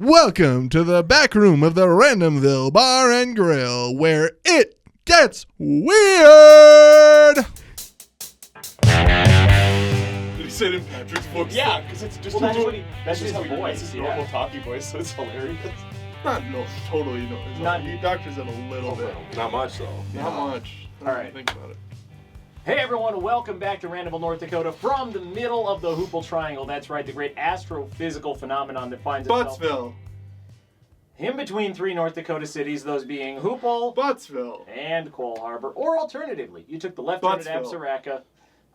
Welcome to the back room of the Randomville Bar and Grill, where it gets weird! Did he say it in Patrick's voice? Yeah, because it's just Well, that's just his his voice. His Yeah. normal talking voice, so it's hilarious. Not totally. He doctors it a little bit. Not much though. Not much. All right. Think about it. Hey everyone, welcome back to Randomville, North Dakota, from the middle of the Hoople Triangle. That's right, the great astrophysical phenomenon that finds itself Buttsville. in between three North Dakota cities, those being Hoople Buttsville. and Cole Harbor. Or alternatively, you took the left turn at Buttsville. Absaraka,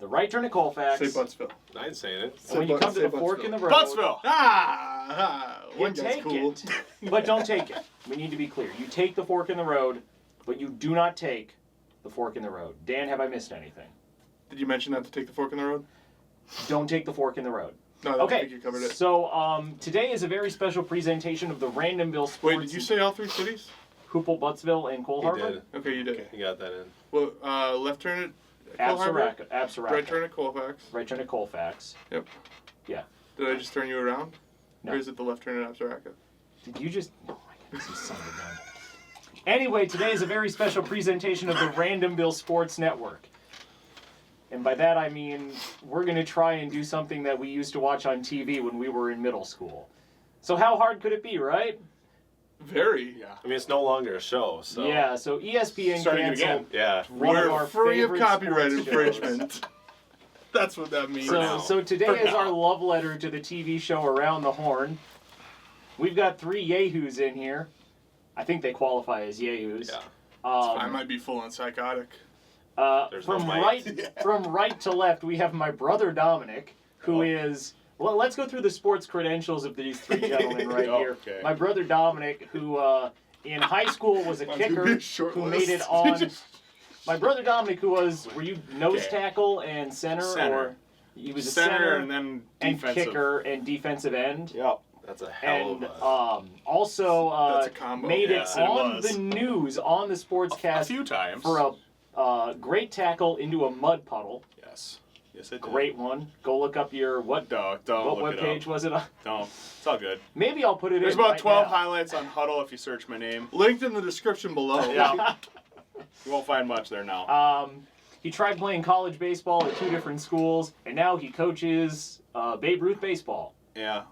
the right turn at Colfax, Say Buttsville. I ain't saying it. and when you come to the fork in the road, Buttsville. you One guy's take cool. it, but don't take it. We need to be clear. You take the fork in the road, but you do not take the fork in the road. Dan, have I missed anything? Did you mention that to take the fork in the road? Don't take the fork in the road. No, I Okay, think you covered it. so today is a very special presentation of the Randomville Sports. Wait, did you say all three cities? Hoople, Buttsville, and Cole He Harbor? did. Okay, you did. He got that in. Well, left turn at Cole Harbor. Absaraka. Right turn at Colfax. Right turn at Colfax. Yep. Yeah. Did I just turn you around? No. Or is it the left turn at Absaraka? Did you just... Oh my goodness, you son of a gun. Anyway, today is a very special presentation of the Randomville Sports Network. And by that I mean we're going to try and do something that we used to watch on TV when we were in middle school. So how hard could it be, right? Very. Yeah. I mean, it's no longer a show, so. Yeah, so ESPN Starting it canceled again. Yeah. one of We're our free of favorite copyright sports shows. infringement. That's what that means. So today is our love letter to the TV show Around the Horn. We've got three yahoos in here. I think they qualify as yahoos. Yeah. I might be full on psychotic. There's From no mic. right to left, we have my brother Dominic, who is... Well, let's go through the sports credentials of these three gentlemen right here. Okay. My brother Dominic, who in high school was a Mine's gonna kicker, be a short who list. made it on... My brother Dominic, who was... Were you nose tackle and center? Center. Or he was a center and then and defensive. kicker and defensive end. Yep. That's a hell And of a... also That's a combo. made it Yes, it on was. the news, on the A sportscast, few times. for a great tackle into a mud puddle. Yes. Yes, it did. Great one. Go look up your what Don't what look it webpage up. was it on? Don't. It's all good. Maybe I'll put it There's in about right 12 now. highlights on Huddle if you search my name. Linked in the description below. Yeah. You won't find much there now. He tried playing college baseball at two different schools, and now he coaches Babe Ruth baseball. Yeah.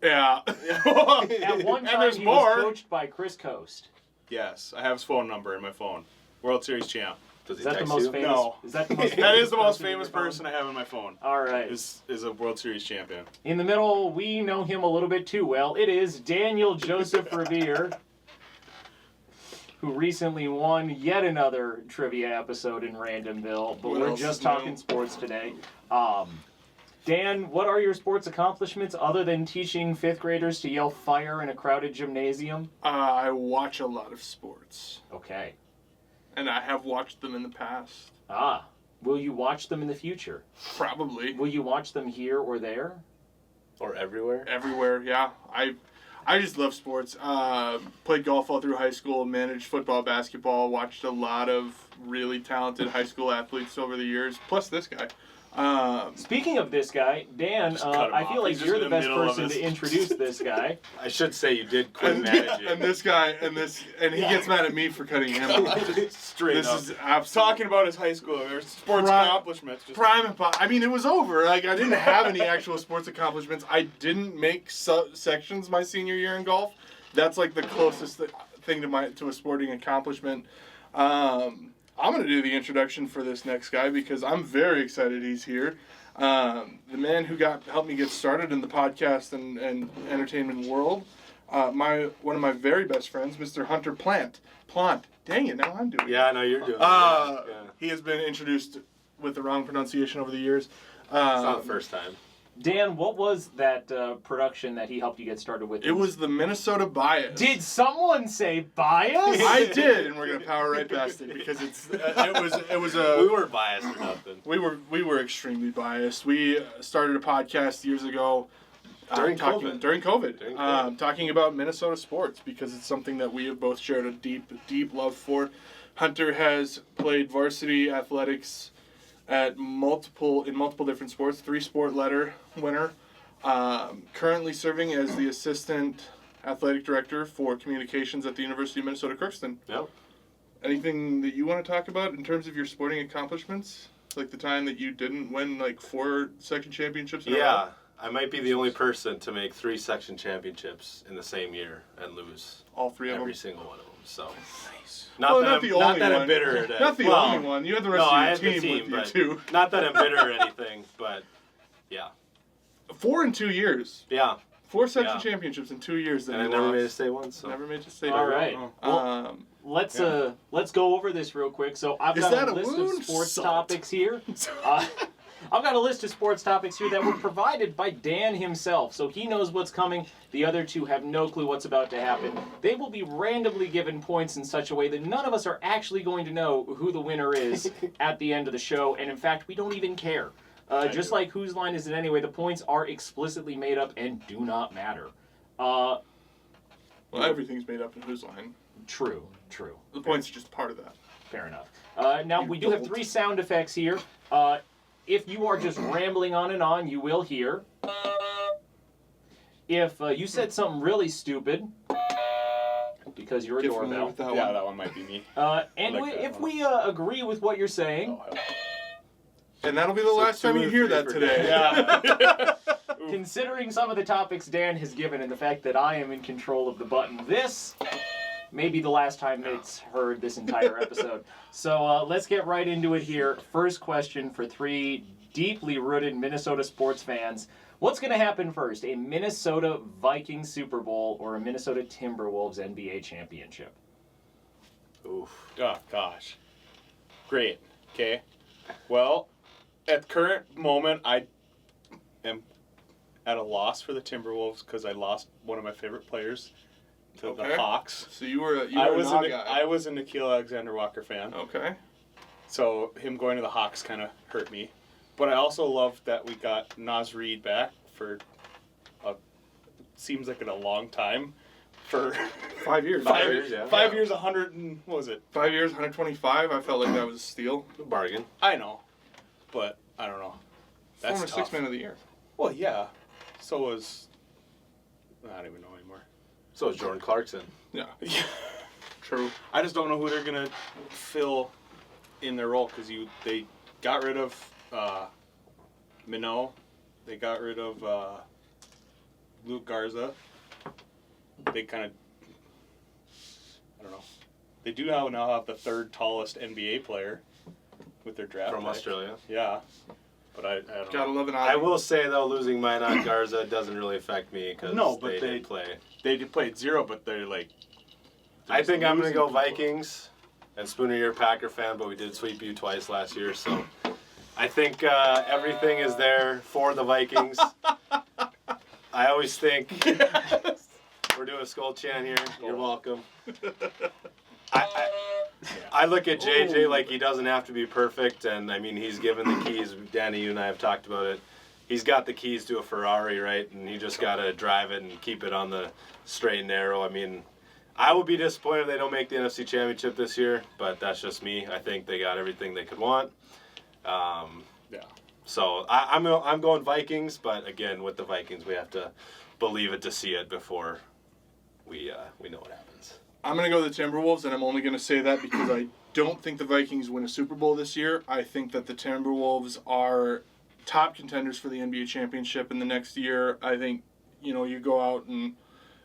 Yeah. At one And time, there's he more. was coached by Chris Coast. Yes. I have his phone number in my phone. World Series champ. Does he Is that the text most you? famous? No. Is that the most? That is the most person in famous your phone? person I have in my phone. All right. Is a World Series champion. In the middle, we know him a little bit too well. It is Daniel Joseph Revere, who recently won yet another trivia episode in Randomville, but What we're else just is new? talking sports today. Dan, what are your sports accomplishments other than teaching fifth graders to yell fire in a crowded gymnasium? I watch a lot of sports, Okay. and I have watched them in the past. Will you watch them in the future? Probably Will you watch them here or there? Or everywhere? everywhere. Yeah, I just love sports. Played golf all through high school, managed football, basketball, watched a lot of really talented high school athletes over the years. Plus this guy. Speaking of this guy, Dan, Just cut him I feel off. like He's you're just the in the best middle of person his- to introduce this guy. I should say you did quit managing. And this guy, and he gets mad at me for cutting him off. Straight This up. is absolutely Talking about his high school or sports Prime- accomplishments. Just prime. I mean, it was over. Like I didn't have any actual sports accomplishments. I didn't make sections my senior year in golf. That's like the closest thing to a sporting accomplishment. I'm gonna do the introduction for this next guy because I'm very excited he's here. The man who helped me get started in the podcast and entertainment world. One of my very best friends, Mr. Hunter Plant. Dang it, now I'm doing it. Yeah, I know you're doing it. Yeah. Yeah. He has been introduced with the wrong pronunciation over the years. It's not the first time. Dan, what was that production that he helped you get started with? It was the Minnesota Bias. Did someone say bias? I did, and we're gonna power right past it because it was a. We weren't biased or nothing. We were extremely biased. We started a podcast years ago. During COVID. During COVID. Talking about Minnesota sports because it's something that we have both shared a deep love for. Hunter has played varsity athletics in multiple different sports. 3-sport letter winner. Currently serving as the assistant athletic director for communications at the University of Minnesota Crookston. Yep. Anything that you want to talk about in terms of your sporting accomplishments? Like the time that you didn't win like 4 section championships in a row? Yeah, I might be the only person to make 3 section championships in the same year and lose All 3 of them? every single one of them. So Nice. Not the only that one. I'm bitter at it. Not the only one. You had the rest I of had your the team, with but you too. Not that I'm bitter or anything, but yeah. 4 in 2 years. Yeah. 4 section Yeah. championships in 2 years. That And I you never lost. made a state once. So. Never made a state. All right. Well, let's go over this real quick. So I've Is got that a a list of wound? sports Salt. topics here. I've got a list of sports topics here that were provided by Dan himself, so he knows what's coming. The other 2 have no clue what's about to happen. They will be randomly given points in such a way that none of us are actually going to know who the winner is at the end of the show, and in fact, we don't even care. Just like whose line is it anyway, the points are explicitly made up and do not matter. Well, everything's made up in whose line. True. The points are just part of that. Fair enough. Now, we do have 3 sound effects here. If you are just rambling on and on, you will hear. If you said something really stupid, because you're a Get familiar doorbell. with that Yeah, one. that one might be me. And I like that if one. we agree with what you're saying, Oh, And that'll be the last time 2 you or hear 3 that for today. Dan. considering some of the topics Dan has given and the fact that I am in control of the button, this may be the last time it's heard this entire episode. So let's get right into it here. First question for 3 deeply rooted Minnesota sports fans. What's going to happen first, a Minnesota Vikings Super Bowl or a Minnesota Timberwolves NBA championship? Oof. Oh, gosh. Great. Okay. Well, at the current moment, I am at a loss for the Timberwolves because I lost one of my favorite players to Okay. the Hawks. So you were a I was Nog a, guy. I was a Nikhil Alexander-Walker fan. Okay. So him going to the Hawks kind of hurt me. But I also love that we got Naz Reid back for seems like in a long time. For 5 years. 5 years, yeah. 5 years, 100 and what was it? 5 years, 125. I felt like that was a steal. Bargain. I know, but I don't know. That's Former tough. 6th man of the year. Well, yeah. So was I don't even know anymore. So is Jordan Clarkson. Yeah. Yeah. True. I just don't know who they're gonna fill in their role because they got rid of Minot, they got rid of Luke Garza. They kind of I don't know. They do now have the 3rd tallest NBA player with their draft From pick. Australia. Yeah, but I don't Gotta know. love an I eye. will say, though, losing Minot Garza doesn't really affect me because No, but they they- did play. They did play at 0, but they're like. I think I'm going to go losing people. Vikings. And Spooner, you're a Packer fan, but we did sweep you twice last year, so I think everything is there for the Vikings. I always think we're doing a skull chant here. You're welcome. I look at JJ like he doesn't have to be perfect, and I mean he's given the keys. Danny, you and I have talked about it. He's got the keys to a Ferrari, right? And you just got to drive it and keep it on the straight and narrow. I mean, I would be disappointed if they don't make the NFC Championship this year, but that's just me. I think they got everything they could want. Yeah. So I'm going Vikings, but again, with the Vikings, we have to believe it to see it before we know what happens. I'm going to go the Timberwolves, and I'm only going to say that because I don't think the Vikings win a Super Bowl this year. I think that the Timberwolves are top contenders for the NBA championship in the next year. I think, you go out and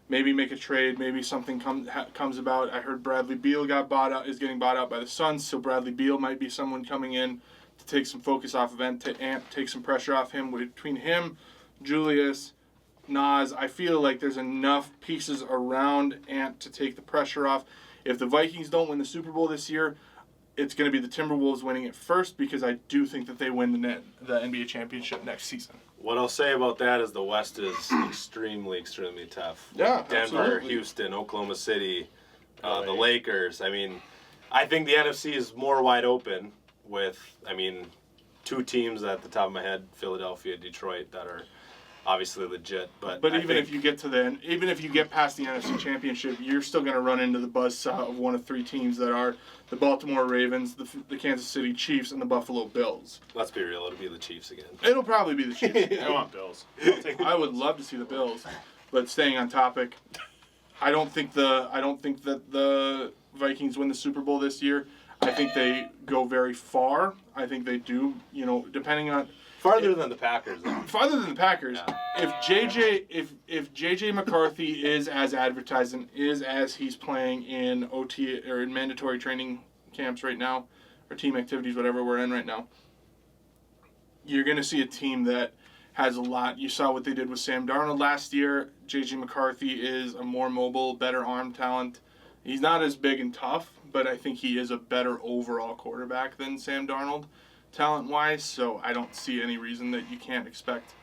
maybe make a trade, maybe something comes about. I heard Bradley Beal is getting bought out by the Suns, so Bradley Beal might be someone coming in to take some focus off of Ant, take some pressure off him. Between him, Julius, Nas, I feel like there's enough pieces around Ant to take the pressure off. If the Vikings don't win the Super Bowl this year, it's going to be the Timberwolves winning it first because I do think that they win the NBA championship next season. What I'll say about that is the West is extremely, extremely tough. Yeah, Denver, absolutely. Houston, Oklahoma City, the LA. Lakers. I mean, I think the NFC is more wide open with, 2 teams at the top of my head, Philadelphia, Detroit, that are obviously legit. But even if you get past the NFC Championship, you're still going to run into the buzzsaw of one of three teams that are the Baltimore Ravens, the Kansas City Chiefs, and the Buffalo Bills. Let's be real, it'll be the Chiefs again. It'll probably be the Chiefs. I want Bills. I would love to see the Bills, but staying on topic, I don't think that the Vikings win the Super Bowl this year. I think they go very far. I think they do. Depending on farther than the Packers. Though. Farther than the Packers. Yeah. If JJ McCarthy is as advertised and is as he's playing in OT or in mandatory training camps right now, or team activities, whatever we're in right now, you're going to see a team that has a lot. You saw what they did with Sam Darnold last year. JJ McCarthy is a more mobile, better arm talent. He's not as big and tough, but I think he is a better overall quarterback than Sam Darnold, talent-wise. So I don't see any reason that you can't expect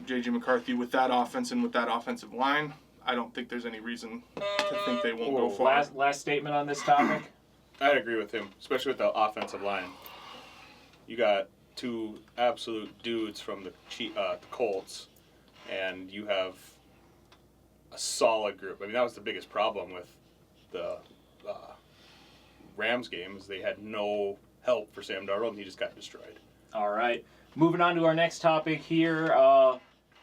J.J. McCarthy with that offense and with that offensive line. I don't think there's any reason to think they won't go far. Last statement on this topic? I'd agree with him, especially with the offensive line. You got two absolute dudes from the Colts, and you have a solid group. I mean, that was the biggest problem with the Rams game, is they had no help for Sam Darnold, and he just got destroyed. All right. Moving on to our next topic here.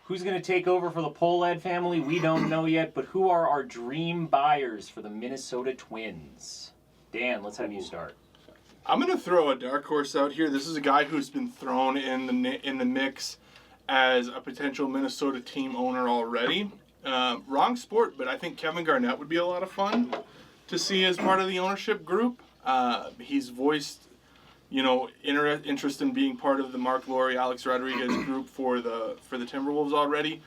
Who's going to take over for the Pohlad family? We don't know yet, but who are our dream buyers for the Minnesota Twins? Dan, let's have you start. I'm going to throw a dark horse out here. This is a guy who's been thrown in the mix as a potential Minnesota team owner already. Wrong sport, but I think Kevin Garnett would be a lot of fun to see as part of the ownership group. He's voiced, interest in being part of the Mark Lowry, Alex Rodriguez group for the Timberwolves already.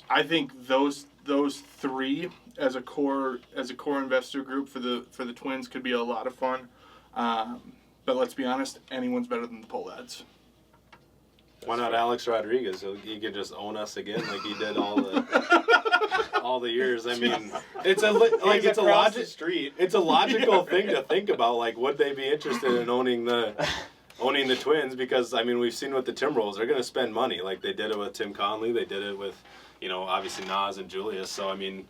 I think those three as a core investor group for the Twins could be a lot of fun. But let's be honest, anyone's better than the Pohlads. Why not Alex Rodriguez? He could just own us again like he did all the years. I mean, it's a logical thing to think about. Like, would they be interested in owning the Twins? Because I mean, we've seen with the Timberwolves, they're going to spend money. Like they did it with Tim Conley, they did it with, obviously Nas and Julius. So I mean,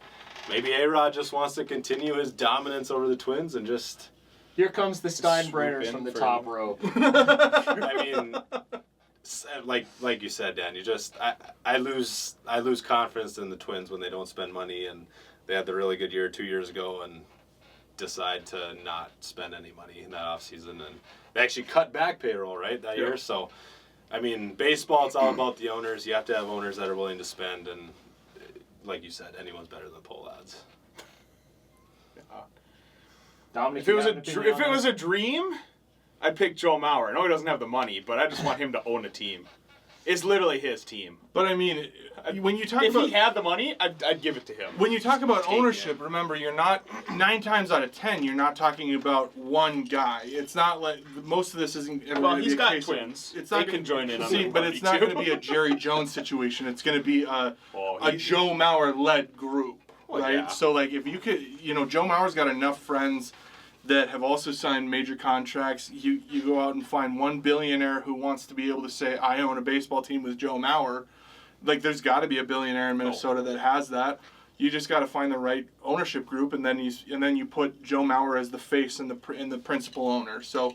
maybe A-Rod just wants to continue his dominance over the Twins and just. Here comes the Steinbrenners from the top rope. I mean. Like you said, Dan, I lose confidence in the Twins when they don't spend money, and they had the really good year 2 years ago and decide to not spend any money in that offseason, and they actually cut back payroll that year. So, I mean, baseball, it's all about the owners. You have to have owners that are willing to spend, and like you said, anyone's better than Pohlads. Dominic, if it was a dream, I'd pick Joe Mauer. I know he doesn't have the money, but I just want him to own a team. It's literally his team. But I mean, when you talk if about... he had the money, I'd give it to him. When you talk about ownership, remember, you're not... 9 times out of 10, you're not talking about one guy. It's not like... Most of this isn't... Well, he's got twins. It's not can join in on the but it's not going to be a Jerry Jones situation. It's going to be a Joe Mauer-led group, right? Yeah. So, like, if you could... Joe Mauer's got enough friends that have also signed major contracts. You go out and find one billionaire who wants to be able to say, I own a baseball team with Joe Mauer. Like, there's got to be a billionaire in Minnesota that has that. You just got to find the right ownership group, and then you put Joe Mauer as the face and the principal owner. So,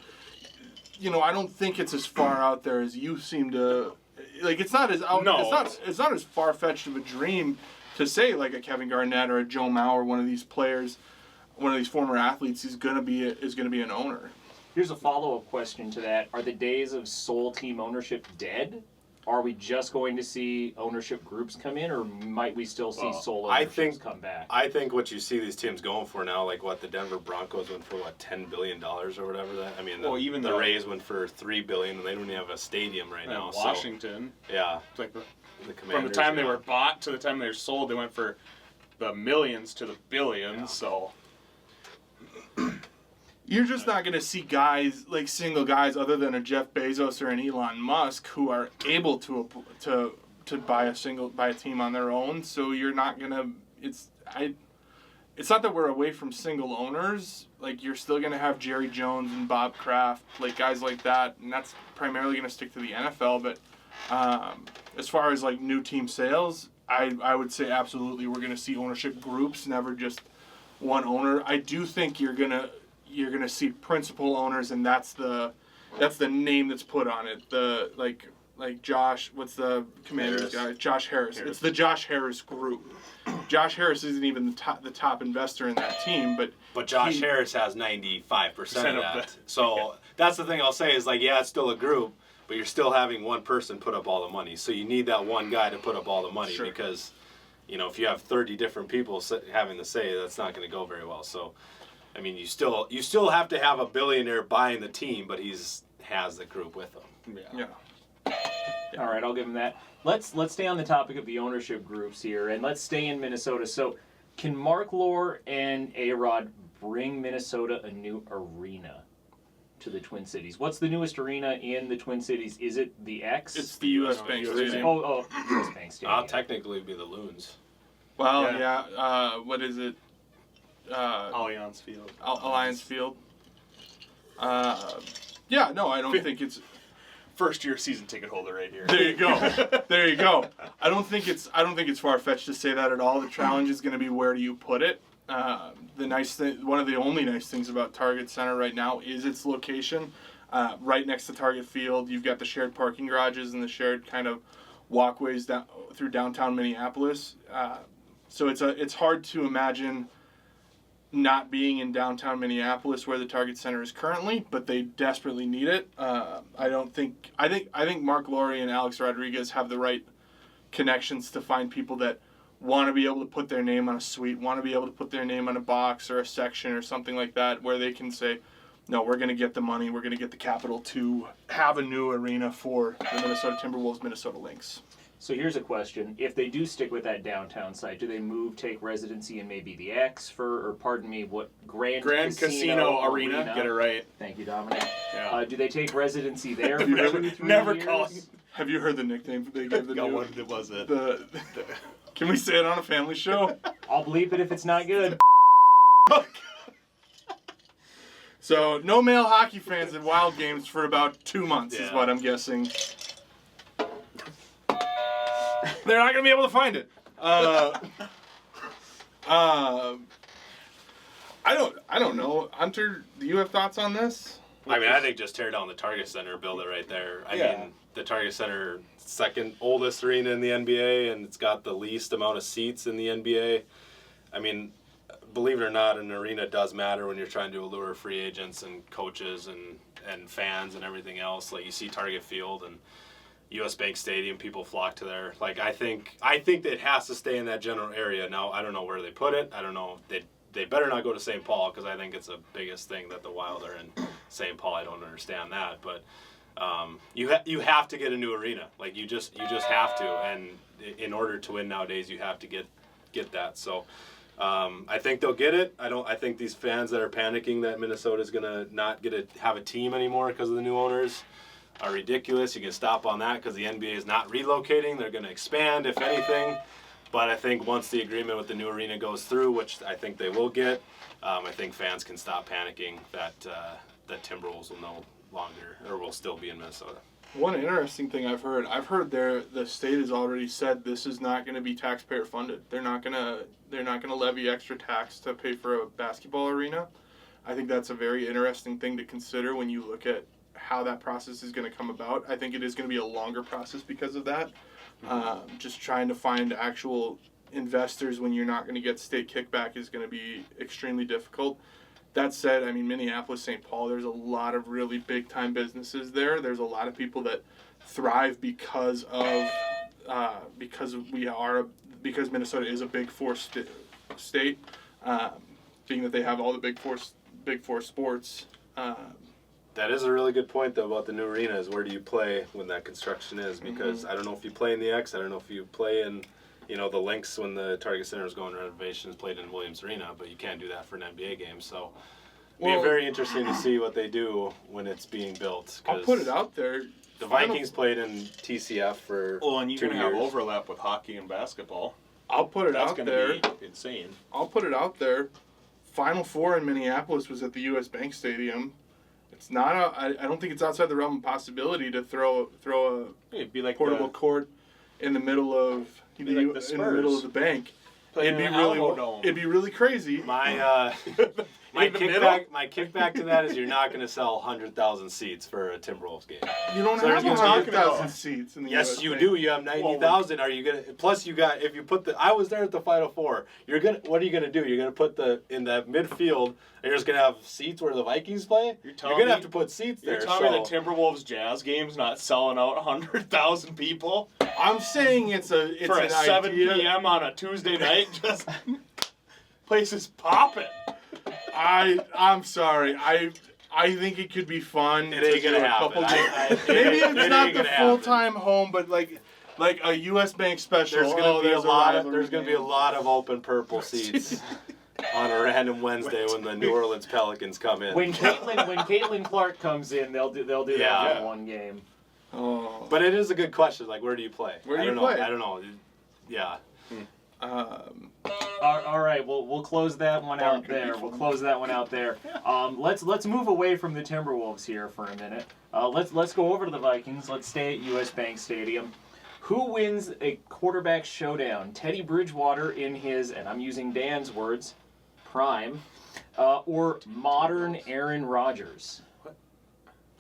I don't think it's as far out there as you seem to. Like, it's not as out. No. It's not as far fetched of a dream to say like a Kevin Garnett or a Joe Mauer, one of these players. One of these former athletes is going to be an owner. Here's a follow-up question to that. Are the days of sole team ownership dead? Are we just going to see ownership groups come in, or might we still see sole ownerships come back? I think what you see these teams going for now, like the Denver Broncos went for $10 billion or whatever that. I mean, even the Rays went for $3 billion, and they don't even have a stadium right now. Washington. So, yeah. It's like from the time they were bought to the time they were sold, they went for the millions to the billions. Yeah. So. You're just not going to see guys, like single guys, other than a Jeff Bezos or an Elon Musk, who are able to buy a team on their own. So you're not going to. It's not that we're away from single owners. Like, you're still going to have Jerry Jones and Bob Kraft, like guys like that, and that's primarily going to stick to the NFL. But As far as like new team sales, I would say absolutely we're going to see ownership groups, never just one owner. I do think you're gonna see principal owners, and that's the name that's put on it. The like Josh, what's the Commanders guy? Josh Harris. It's the Josh Harris group. Josh Harris isn't even the top investor in that team, but Josh Harris has 95% of that. So that's the thing I'll say is like, yeah, it's still a group, but you're still having one person put up all the money. So you need that one guy to put up all the money because, if you have 30 different people having the say, that's not going to go very well. So, I mean, you still have to have a billionaire buying the team, but has the group with him. Yeah. All right, I'll give him that. Let's stay on the topic of the ownership groups here, and let's stay in Minnesota. So, can Mark Lore and A-Rod bring Minnesota a new arena to the Twin Cities? What's the newest arena in the Twin Cities? Is it the X? It's the U.S. Bank Stadium. Oh, U.S. Bank Stadium. I'll technically be the Loons. Well, yeah. What is it? Allianz Field. Alliance Field. Yeah, no, I don't think it's. First year season ticket holder right here. There you go. There you go. I don't think it's far fetched to say that at all. The challenge is going to be where do you put it. The nice thing, one of the only nice things about Target Center right now is its location. Right next to Target Field, you've got the shared parking garages and the shared kind of walkways down through downtown Minneapolis. So it's hard to imagine not being in downtown Minneapolis where the Target Center is currently, but they desperately need it. I think Mark Laurie and Alex Rodriguez have the right connections to find people that want to be able to put their name on a suite, want to be able to put their name on a box or a section or something like that, where they can say, no, we're going to get the money, we're going to get the capital to have a new arena for the Minnesota Timberwolves, Minnesota Lynx. So here's a question. If they do stick with that downtown site, do they take residency in maybe the X what Grand Casino Arena? Get it right. Thank you, Dominic. Yeah. Do they take residency there for 2 to 3 never years? call. Have you heard the nickname they gave the new? What was it? Can we say it on a family show? I'll bleep it if it's not good. So, no male hockey fans at Wild Games for about 2 months is what I'm guessing. They're not going to be able to find it. I don't know. Hunter, do you have thoughts on this? I mean, I think just tear down the Target Center, build it right there. I mean, the Target Center, second oldest arena in the NBA, and it's got the least amount of seats in the NBA. I mean, believe it or not, an arena does matter when you're trying to allure free agents and coaches and fans and everything else. Like, you see Target Field and U.S. Bank Stadium, people flock to there. Like, I think that it has to stay in that general area. Now, I don't know where they put it. I don't know. They better not go to St. Paul, because I think it's the biggest thing that the Wild are in St. Paul. I don't understand that, but you have to get a new arena. Like, you just have to, and in order to win nowadays, you have to get that. So I think they'll get it. I think these fans that are panicking that Minnesota's gonna not get to have a team anymore because of the new owners are ridiculous. You can stop on that because the NBA is not relocating. They're going to expand, if anything. But I think once the agreement with the new arena goes through, which I think they will get, I think fans can stop panicking that Timberwolves will no longer, or will still be in Minnesota. One interesting thing I've heard the state has already said this is not going to be taxpayer funded. They're not going to levy extra tax to pay for a basketball arena. I think that's a very interesting thing to consider when you look at how that process is going to come about. I think it is going to be a longer process because of that. Just trying to find actual investors when you're not going to get state kickback is going to be extremely difficult. That said, I mean, Minneapolis, St. Paul, there's a lot of really big time businesses there. There's a lot of people that thrive because Minnesota is a Big Four state, being that they have all the Big Four sports. That is a really good point, though, about the new arena, is where do you play when that construction is? Because I don't know if you play in the X, I don't know if you play in, the Lynx when the Target Center is going to renovations, played in Williams Arena, but you can't do that for an NBA game. So it'll be very interesting to see what they do when it's being built. I'll put it out there. The Vikings played in TCF for 2 years. Well, and you're going to have overlap with hockey and basketball. I'll put it out there. That's going to be insane. I'll put it out there. Final Four in Minneapolis was at the U.S. Bank Stadium. It's not. I don't think it's outside the realm of possibility to throw It'd be like a portable court in the middle of like the in the middle of the bank. Playing It'd be in an really Alamo Dome. it'd be really crazy. My In the middle? my kickback to that is you're not going to sell 100,000 seats for a Timberwolves game. You don't So have there's gonna be 100,000 seats in the Yes, US you Bank. do. You have 90,000. Are you gonna? Plus, you got if you put the. I was there at the Final Four. You're gonna. What are you gonna do? You're gonna put in that midfield. And you're just gonna have seats where the Vikings play. You're telling gonna me- have to put seats there. You're telling me so- the Timberwolves Jazz game's not selling out 100,000 people I'm saying it's for a an 7 idea. p.m. on a Tuesday night? Just place is popping. I'm sorry. I think it could be fun. It ain't to gonna do a happen. couple Maybe it it's not ain't the gonna full happen. time home, but like a U.S. Bank special. There's gonna be a there's lot of. rivalry There's gonna be a game. lot of open purple seats on a random Wednesday when the New Orleans Pelicans come in. When Caitlin Clark comes in, they'll do that Yeah. for one game. Oh. But it is a good question. Like, where do you play? Where do I you don't play? know. I don't know. Yeah. All right, we'll close that one out there. We'll close that one out there. Let's move away from the Timberwolves here for a minute. Let's go over to the Vikings. Let's stay at U.S. Bank Stadium. Who wins a quarterback showdown? Teddy Bridgewater in his, and I'm using Dan's words, prime, or modern Aaron Rodgers?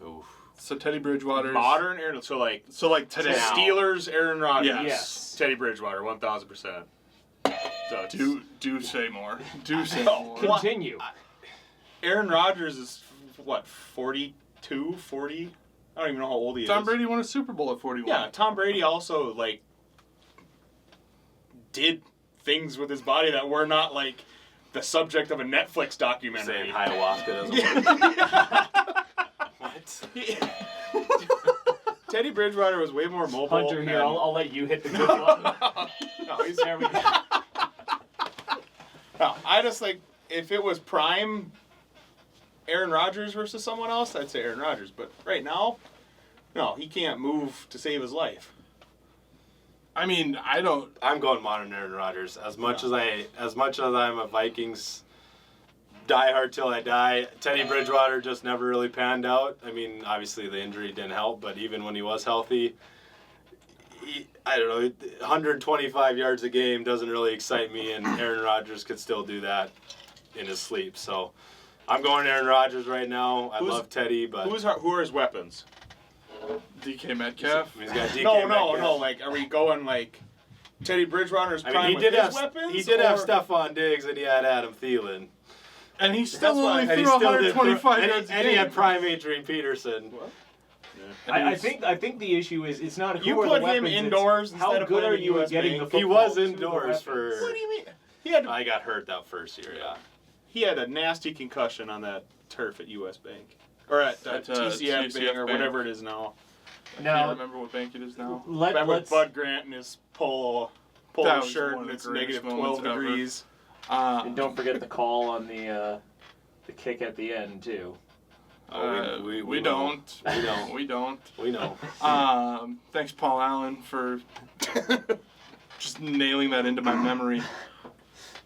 Oof. So Teddy Bridgewater. Modern Aaron, so like today. Steelers Aaron Rodgers. Yes. Teddy Bridgewater, 1,000%. So Do say more. Do say No. more. Continue. Aaron Rodgers is what, 42, 40? I don't even know how old he is. Tom Brady won a Super Bowl at 41. Yeah, Tom Brady also like did things with his body that were not like the subject of a Netflix documentary. Saying ayahuasca doesn't work. What? Teddy Bridgewater was way more mobile. Hunter, here, and- I'll let you hit the good one. No, he's There we go. No, I just like if it was prime Aaron Rodgers versus someone else, I'd say Aaron Rodgers. But right now, no, he can't move to save his life. I mean, I don't. I'm going modern Aaron Rodgers. As much as I'm a Vikings diehard till I die, Teddy Bridgewater just never really panned out. I mean, obviously the injury didn't help, but even when he was healthy, I don't know, 125 yards a game doesn't really excite me, and Aaron Rodgers could still do that in his sleep. So I'm going Aaron Rodgers right now. I love Teddy, but Who are his weapons? DK Metcalf. he's got DK No. Metcalf. Like, are we going like Teddy Bridgewater's I prime mean, he with did his have weapons? he did have or- Stephon Diggs, and he had Adam Thielen. And he still That's why- only and threw And he still did 125 and yards a and he game. had prime Adrian Peterson. I think the issue is it's not who You are put the him weapons, it's indoors how instead of good are playing you at US getting the Bank. football He was to the indoors weapons? for. What do you mean? He I got hurt that first year. Yeah. He had a nasty concussion on that turf at U.S. Bank. Or at TCF Bank or Bank. whatever it is now. I Now- can't remember what bank it is now. Back with Let's Bud Grant and his polo That was shirt one and of the it's greatest negative moments 12 ever. degrees. and don't forget the call on the kick at the end too. Oh, we know. don't. We know. We don't. We know. Thanks, Paul Allen, for just nailing that into my memory.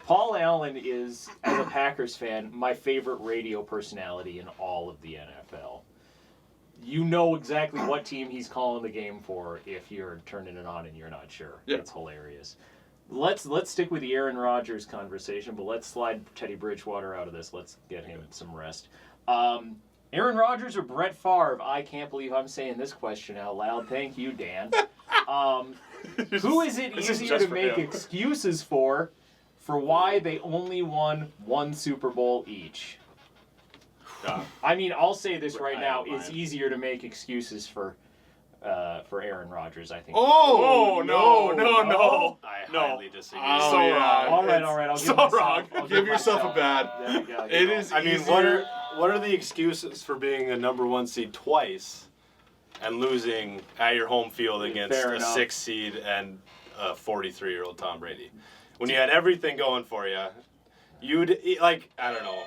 Paul Allen is, as a Packers fan, my favorite radio personality in all of the NFL. You know exactly what team he's calling the game for if you're turning it on and you're not sure. Yeah. It's hilarious. Let's stick with the Aaron Rodgers conversation, but let's slide Teddy Bridgewater out of this. Let's get him some rest. Aaron Rodgers or Brett Favre? I can't believe I'm saying this question out loud. Thank you, Dan. Who is it This is easier just to for make him. excuses for why they only won one Super Bowl each? I mean, I'll say this right I now: don't it's mind. easier to make excuses for Aaron Rodgers. I think. Oh, no. I No. highly disagree. Oh, So yeah. wrong. All right, It's all right. I'll give so myself, wrong. I'll Give yourself a myself- bad. There we go. It is I mean, easier. what are the excuses for being a number one seed twice and losing at your home field against Fair a enough. 6 seed and a 43-year-old Tom Brady? When you had everything going for you, you'd like, I don't know.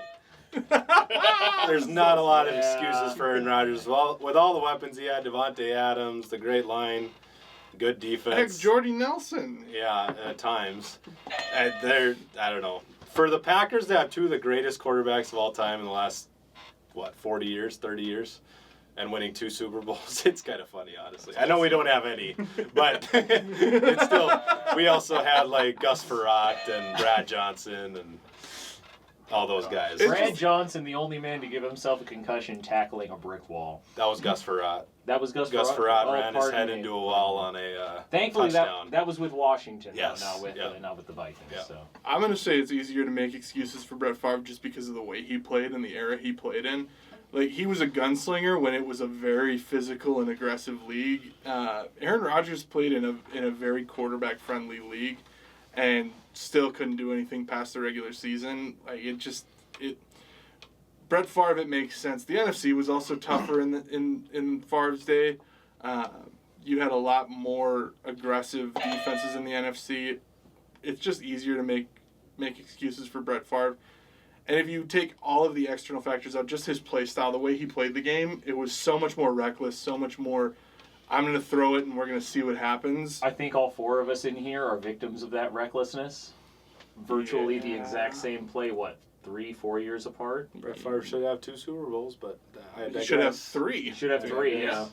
There's not a lot of Yeah. excuses for Aaron Rodgers. Well, with all the weapons he had, Devontae Adams, the great line, good Heck, defense. Jordy Nelson. Yeah, at times. I don't know. For the Packers to have two of the greatest quarterbacks of all time in the last, what, 40 years, 30 years, and winning 2 Super Bowls. It's kind of funny, honestly. I know we don't have any, but it's still. We also had like Gus Frerotte and Brad Johnson and all those guys. Brad Johnson, the only man to give himself a concussion tackling a brick wall. That was Gus Frerotte. That was Gus Gus Frerotte. Frerotte Oh, ran his pardon head me. into a wall on a Thankfully, touchdown. that was with Washington, Yes, though, yeah. not with the Vikings. Yeah. So. I'm going to say it's easier to make excuses for Brett Favre just because of the way he played and the era he played in. Like, he was a gunslinger when it was a very physical and aggressive league. Aaron Rodgers played in a very quarterback-friendly league and still couldn't do anything past the regular season. Like, Brett Favre, it makes sense. The NFC was also tougher in Favre's day. You had a lot more aggressive defenses in the NFC. It's just easier to make excuses for Brett Favre. And if you take all of the external factors out, just his play style, the way he played the game, it was so much more reckless, so much more, I'm going to throw it and we're going to see what happens. I think all 4 of us in here are victims of that recklessness. Virtually the exact same play, 3-4 years apart? Brett Favre should have 2 Super Bowls, but I You digress. should have 3. You should have 3, yeah.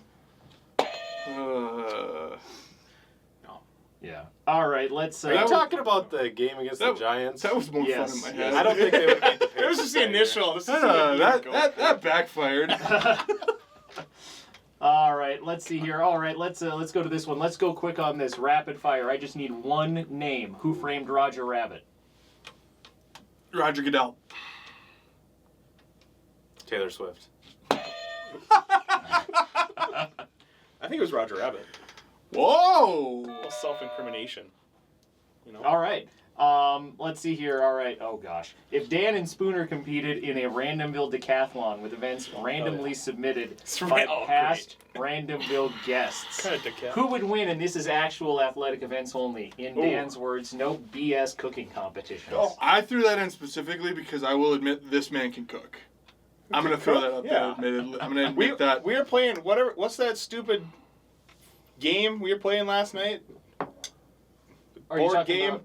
Yeah. All right, let's... Are you talking about the game against the Giants? That was more Yes. fun in my head. I don't think they would beat the Patriots. It was just the that year. initial. This is that backfired. All right, let's see here. All right, let's go to this one. Let's go quick on this. Rapid fire. I just need one name. Who framed Roger Rabbit? Roger Goodell. Taylor Swift. I think it was Roger Rabbit. Whoa! Well, self-incrimination. You know. All right. Let's see here. All right. Oh, gosh. If Dan and Spooner competed in a Randomville decathlon with events randomly submitted by past Randomville guests, Kind of decaf. who would win? And this is actual athletic events only. In Dan's words, no BS cooking competitions. Oh, I threw that in specifically because I will admit this man can cook. I'm going to throw that up there, admittedly. I'm going to admit that. We were playing what's that stupid game we were playing last night? Are you Board talking game? about-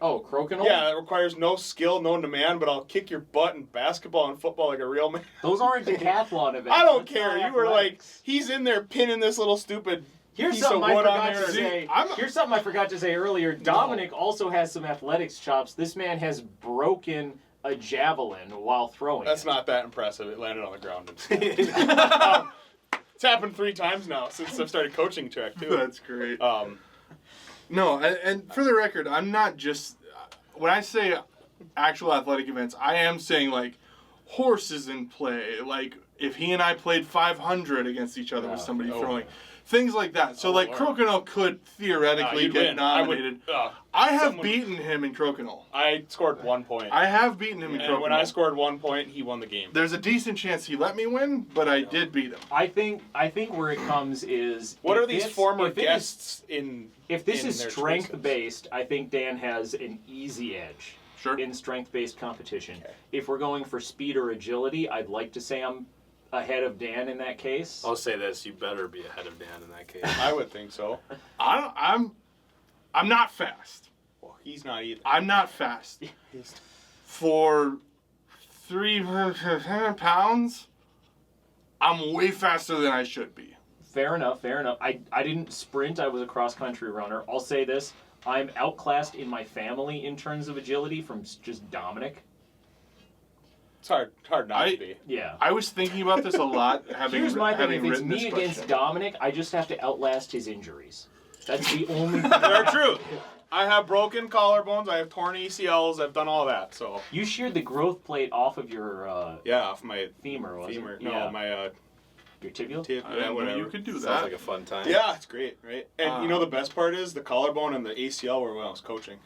Oh, crokinole? Yeah, that requires no skill known to man, but I'll kick your butt in basketball and football like a real man. Those aren't decathlon events. I don't That's care. not You were like, athletics. he's in there pinning this little stupid Here's piece of something I wood on forgot there. to say. I'm- Here's something I forgot to say earlier. Dominic also has some athletics chops. This man has broken a javelin while throwing That's it. not that impressive. It landed on the ground. It's happened 3 times now since I've started coaching track too. That's great. No, and for the record, I'm not just... When I say actual athletic events, I am saying, like, horses in play. Like, if he and I played 500 against each other with somebody throwing. Things like that. So, Lord. Crokinole could theoretically you'd get win. nominated. I have beaten him in Crokinole. I scored 1 point. I have beaten him in And Crokinole. when I scored 1 point, he won the game. There's a decent chance he let me win, but I did beat him. I think where it comes is... What if are these this- former if it is- guests in? If this in is their strength-based, I think Dan has an easy edge Sure. in strength-based competition. Okay. If we're going for speed or agility, I'd like to say I'm ahead of Dan in that case. I'll say this: you better be ahead of Dan in that case. I would think so. I'm not fast. Well, he's not either. I'm not fast. For 300 pounds, I'm way faster than I should be. Fair enough, fair enough. I didn't sprint. I was a cross-country runner. I'll say this. I'm outclassed in my family in terms of agility from just Dominic. It's hard not to be. Yeah. I was thinking about this a lot, Here's my thing. If it's written this me against question. Dominic, I just have to outlast his injuries. That's the only thing. They're true. I have broken collarbones. I have torn ACLs. I've done all that. So You sheared the growth plate off of your yeah, off my femur, wasn't femur. it? No, Yeah. my Your tibial? tip. I Yeah, didn't know whatever. you could do Sounds that. like a fun time. Yeah, it's great, right? And you know the best part is the collarbone and the ACL were when I was coaching.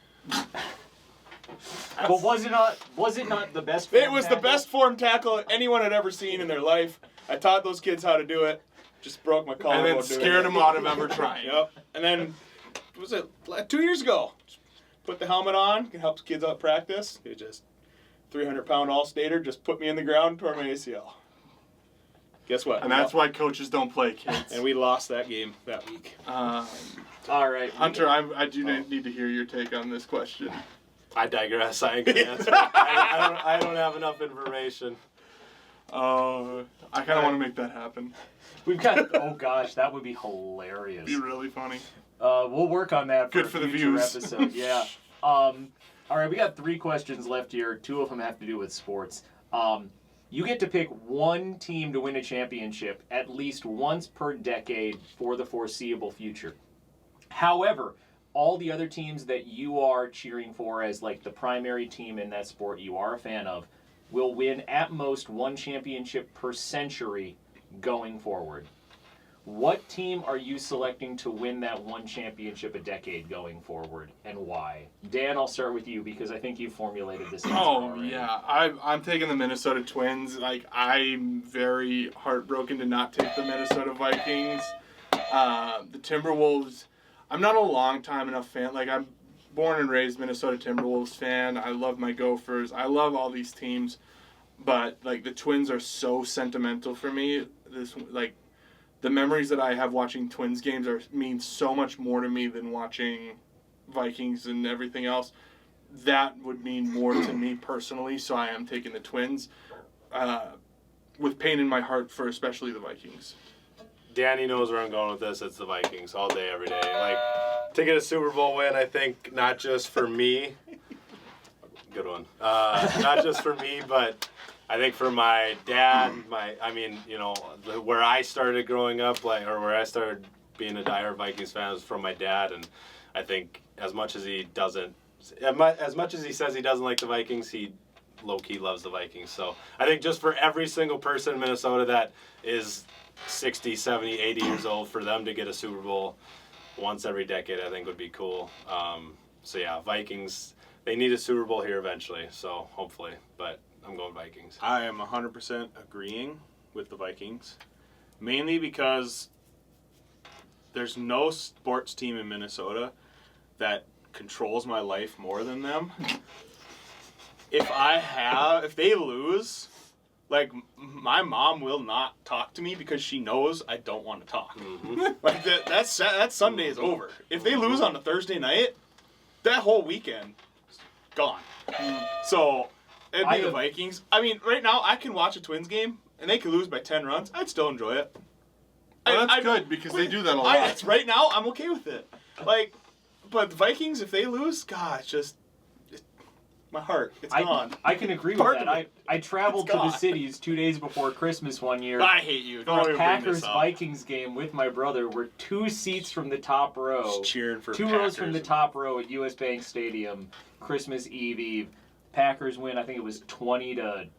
But was it not the best? It form was the tackle? best form tackle anyone had ever seen in their life. I taught those kids how to do it. Just broke my collarbone. And then doing scared it. him out of ever trying. Yep. And then, what was it 2 years ago? Just put the helmet on, can help kids out practice. It just 300-pound all-stater just put me in the ground, tore my ACL. Guess what? And that's why coaches don't play kids. And we lost that game that week. All right, Hunter, I do need to hear your take on this question. I digress. I ain't gonna answer. I don't have enough information. I kind of want to make that happen. We've got. Oh gosh, that would be hilarious. It'd be really funny. We'll work on that for Good a for the future views. episode. Yeah. All right, we got 3 questions left here. 2 of them have to do with sports. You get to pick one team to win a championship at least once per decade for the foreseeable future. However, all the other teams that you are cheering for as like the primary team in that sport you are a fan of will win at most 1 championship per century going forward. What team are you selecting to win that 1 championship a decade going forward, and why? Dan, I'll start with you because I think you formulated this answer already. Yeah, I'm taking the Minnesota Twins. Like, I'm very heartbroken to not take the Minnesota Vikings. The Timberwolves, I'm not a long time enough fan. Like, I'm born and raised Minnesota Timberwolves fan. I love my Gophers. I love all these teams, but like the Twins are so sentimental for me. The memories that I have watching Twins games mean so much more to me than watching Vikings and everything else. That would mean more to me personally, so I am taking the Twins with pain in my heart for especially the Vikings. Danny knows where I'm going with this. It's the Vikings all day, every day. Like, to get a Super Bowl win, I think not just for me. Good one. Not just for me, but I think for my dad, where I started growing up, or where I started being a diehard Vikings fan was from my dad, and I think as much as he says he doesn't like the Vikings, he low-key loves the Vikings. So I think just for every single person in Minnesota that is 60, 70, 80 years old, for them to get a Super Bowl once every decade, I think would be cool. So yeah, Vikings, they need a Super Bowl here eventually, so hopefully, but I'm going Vikings. I am 100% agreeing with the Vikings, mainly because there's no sports team in Minnesota that controls my life more than them. If they lose, like, my mom will not talk to me because she knows I don't want to talk. Mm-hmm. Like, that Sunday is over. If they lose on a Thursday night, that whole weekend is gone. So it'd be the Vikings. I mean, right now I can watch a Twins game and they could lose by 10 runs. I'd still enjoy it. Well, that's good because they do that a lot. Right now I'm okay with it. Like, but the Vikings, if they lose, God, my heart, it's gone. I can agree with that. I traveled to the cities 2 days before Christmas one year. I hate you. Don't For even a bring this up. Packers-Vikings game with my brother. We're 2 seats from the top row. Just cheering for 2 Packers. rows from the top row at US Bank Stadium. Christmas Eve. Packers win. I think it was 20-14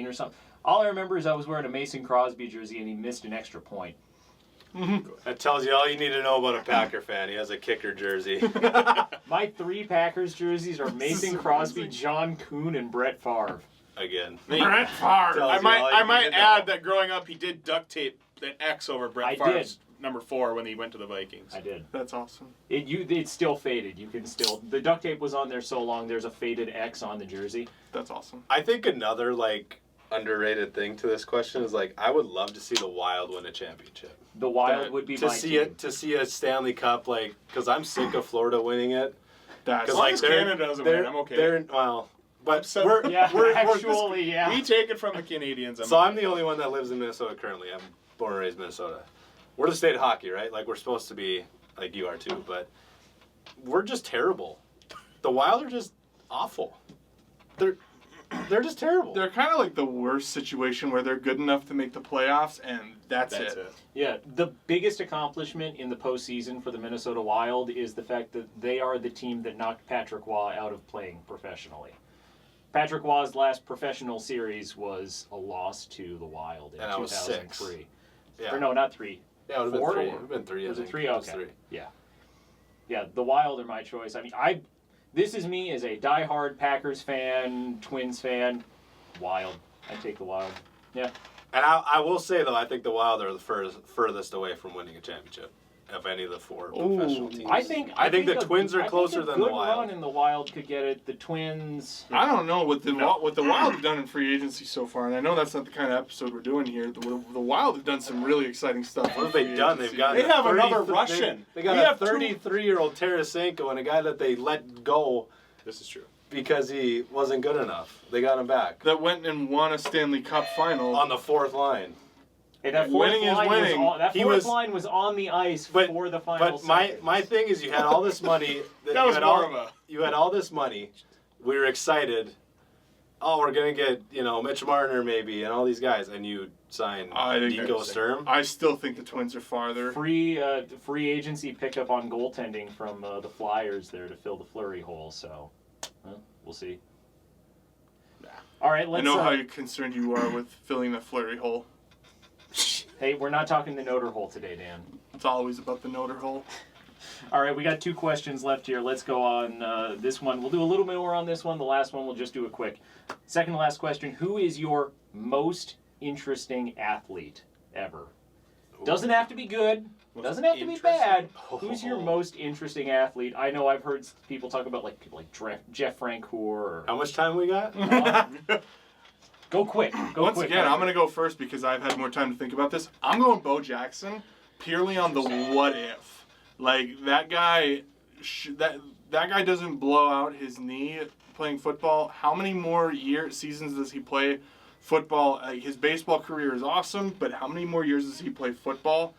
or something. All I remember is I was wearing a Mason Crosby jersey and he missed an extra point. That tells you all you need to know about a Packer fan. He has a kicker jersey. My 3 Packers jerseys are Mason Crosby, John Kuhn, and Brett Favre. Again. Brett Favre. I might add that growing up he did duct tape an X over Brett Favre's number 4 when he went to the Vikings. I did. That's awesome. It's still faded. You can still, the duct tape was on there so long. There's a faded X on the jersey. That's awesome. I think another underrated thing to this question is I would love to see the Wild win a championship. The Wild would be my team. To see a Stanley Cup, because I'm sick of Florida winning it. As long as Canada doesn't win, I'm okay. We take it from the Canadians. I'm the only one that lives in Minnesota currently. I'm born and raised in Minnesota. We're the state of hockey, right? We're supposed to be like you are too, but we're just terrible. The Wild are just awful. They're just terrible. They're kind of like the worst situation where they're good enough to make the playoffs, and that's it. Yeah, the biggest accomplishment in the postseason for the Minnesota Wild is the fact that they are the team that knocked Patrick Waugh out of playing professionally. Patrick Waugh's last professional series was a loss to the Wild in 2003. 6. Yeah. Or no, not 3. Yeah, it would have 4? been 3. It would have been 3. Was it 3? Okay. 3. Yeah. Yeah, the Wild are my choice. I mean, this is me as a diehard Packers fan, Twins fan. Wild. I take the Wild. Yeah. And I will say, though, I think the Wild are the furthest away from winning a championship of any of the 4 professional teams. I think the Twins are closer than the Wild. A good run in the Wild could get it. The Twins... I don't know what the Wild have done in free agency so far, and I know that's not the kind of episode we're doing here. The Wild have done some really exciting stuff. What have they done? They have another Russian. They got a 33-year-old Tarasenko and a guy that they let go. This is true. because he wasn't good enough. They got him back That went and won a Stanley Cup final. on the fourth line. And that fourth Winning is line winning. that He fourth was- line was on the ice But- for the final But my seconds. thing is, you had all this money. That was more of a. You had all this money. We were excited. Oh, we're gonna get Mitch Marner maybe and all these guys, and you sign I think Nico Sturm. I still think the Twins are farther. free agency pickup on goaltending from the Flyers there to fill the Fleury hole. So we'll see. All right, I let's. know how concerned you are with filling the Fleury hole. Hey, we're not talking the Noter hole today, Dan. It's always about the Noter hole. All right, we got 2 questions left here. Let's go on this one. We'll do a little bit more on this one. The last one, we'll just do it quick. Second to last question. Who is your most interesting athlete ever? Doesn't have to be good. Doesn't have to be bad. Who's your most interesting athlete? I know I've heard people talk about people like Jeff Francoeur. Or, How much time we got? go quick. Go Once quick. again, I'm going to go first because I've had more time to think about this. I'm going Bo Jackson purely on the what if. Like, that guy that guy doesn't blow out his knee playing football. How many more seasons does he play football? His baseball career is awesome, but how many more years does he play football?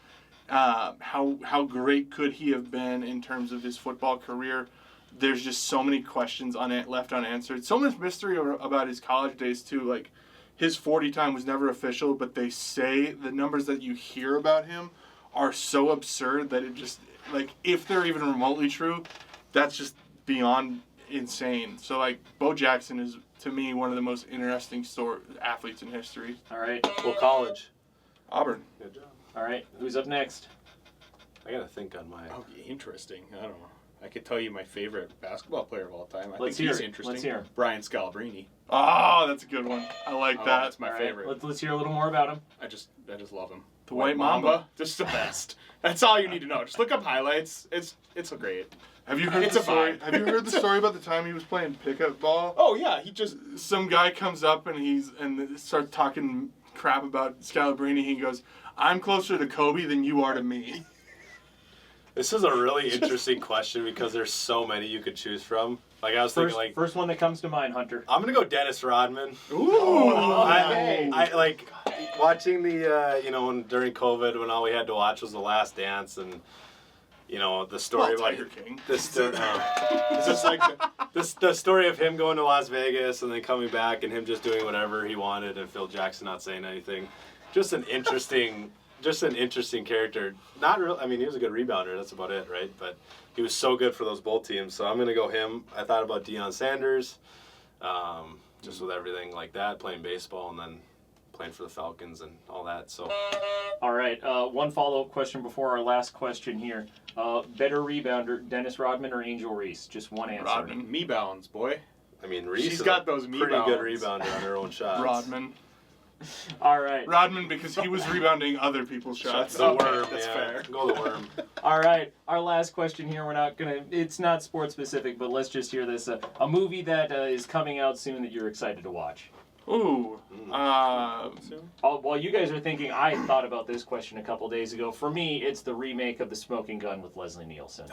How great could he have been in terms of his football career? There's just so many questions on it left unanswered. So much mystery about his college days too. Like, his 40 time was never official, but they say the numbers that you hear about him are so absurd that it just, like, if they're even remotely true, that's just beyond insane. So, like, Bo Jackson is, to me, one of the most interesting athletes in history. All right. What college? Auburn. Good job. All right. Who's up next? I gotta think on mine. Oh, interesting. I don't know. I could tell you my favorite basketball player of all time. I Let's think he's hear it. interesting. Let's hear. Brian Scalabrine. Oh, that's a good one. I like that. That's my All right, favorite. Let's hear a little more about him. I just love him. The White Mamba. Just the best. That's all you need to know. Just look up highlights. It's great. Have you heard It's the a story? vibe. Have you heard the story about the time he was playing pickup ball? Oh yeah, he just Some guy comes up and starts talking crap about Scalabrine. He goes, "I'm closer to Kobe than you are to me." This is a really interesting question because there's so many you could choose from. Like, I was thinking, like, First one that comes to mind, Hunter. I'm gonna go Dennis Rodman. Ooh. Okay. I like watching the during COVID when all we had to watch was The Last Dance and the story of Tiger King. this. It's just like the story of him going to Las Vegas and then coming back and him just doing whatever he wanted and Phil Jackson not saying anything. Just an interesting character. Not real. I mean, he was a good rebounder. That's about it, right? But he was so good for those both teams. So I'm gonna go him. I thought about Deion Sanders, just with everything like that, playing baseball and then playing for the Falcons and all that. So All right. One follow-up question before our last question here. Better rebounder, Dennis Rodman or Angel Reese? Just one answer. Rodman. me bounds, boy. I mean, Reese She's is got a those me pretty good bounds. rebounder on her own shots. Rodman. All right. Rodman because he was rebounding other people's shots. The Okay, worm. that's yeah. fair. Go the worm. All right. Our last question here. It's not sports specific, but let's just hear this. A movie that is coming out soon that you're excited to watch. Ooh. While you guys are thinking, I thought about this question a couple days ago. For me, it's the remake of The Smoking Gun with Leslie Nielsen.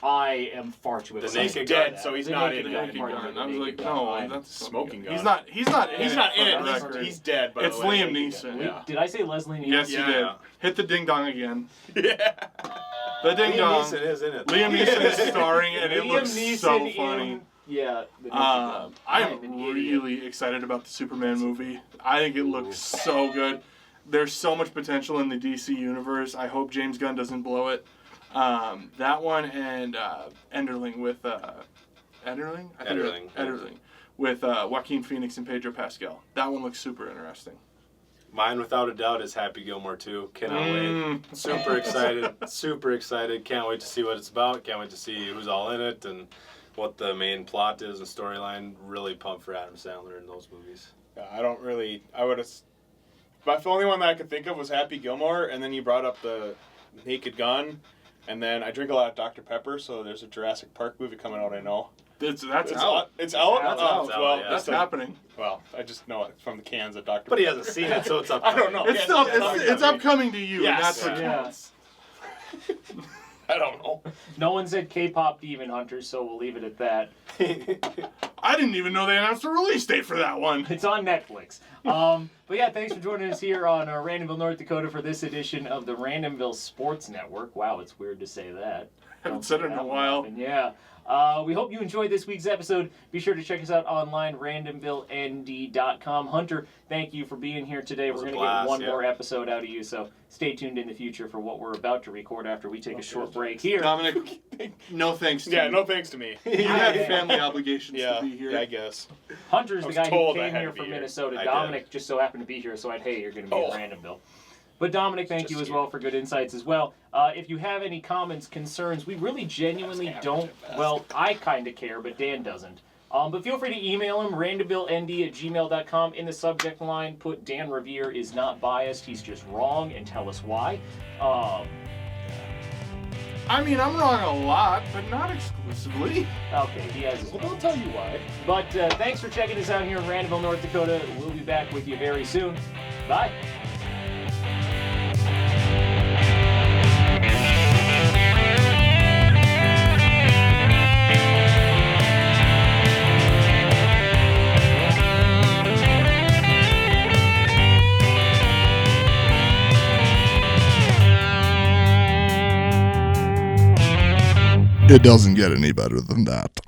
I am far too excited. Naked for Gun. that. So he's The not Naked in Gun Naked part Gun. of it, I was The like, Naked Gun. no, that's Smoking Gun. He's not. He's not in He's it. not in for it. the He's, record. he's dead. By It's the way. Liam Neeson. Yeah. Did I say Leslie Nielsen? Yes, you Yeah. did. Hit the ding dong again. Yeah. The ding Liam dong. Neeson is in it. Liam Neeson is starring, and it Liam looks Neeson so funny. in... Yeah. The Naked Gun. I'm an idiot. really excited about the Superman movie. I think it looks so good. There's so much potential in the DC universe. I hope James Gunn doesn't blow it. That one and Enderling with Enderling? I think Enderling. Enderling with Joaquin Phoenix and Pedro Pascal. That one looks super interesting. Mine, without a doubt, is Happy Gilmore 2. Cannot wait. Super excited. Super excited. Can't wait to see what it's about. Can't wait to see who's all in it and what the main plot is and storyline. Really pumped for Adam Sandler in those movies. I don't really. I would have. But the only one that I could think of was Happy Gilmore, and then you brought up the Naked Gun, and then I drink a lot of Dr. Pepper, so there's a Jurassic Park movie coming out. I know. That's It's out. out. It's out. That's Oh, out, well, yeah. That's happening. Well, I just know it from the cans of Dr. But he Pepper. hasn't seen it, so it's up. I don't know. It's Yeah, still it's it's upcoming to you. Yes. And that's what Yeah. counts. I don't know. No one said K-pop Demon Hunters, so we'll leave it at that. I didn't even know they announced a release date for that one. It's on Netflix. But yeah, thanks for joining us here on Randomville, North Dakota for this edition of the Randomville Sports Network. Wow, it's weird to say that. Haven't said it in a while. Often. Yeah. We hope you enjoyed this week's episode. Be sure to check us out online, randomvilleND.com. Hunter, thank you for being here today. We're going to get one more episode out of you, so stay tuned in the future for what we're about to record after we take a short break here. Dominic, no thanks to you. Yeah, no thanks to me. You had family obligations to be here. Yeah, I guess. Hunter's the was guy who told I came had here to be from here. Minnesota. I Dominic just so happened to be here, so hey, you're going to be in Randomville. But Dominic, thank you as well for good insights as well. If you have any comments, concerns, we really genuinely don't. Well, I kind of care, but Dan doesn't. But feel free to email him, randomvillend@gmail.com. In the subject line, put Dan Revere is not biased, he's just wrong, and tell us why. I mean, I'm wrong a lot, but not exclusively. Okay, he has his Well, I'll tell you why. But thanks for checking us out here in Randomville, North Dakota. We'll be back with you very soon. Bye. It doesn't get any better than that.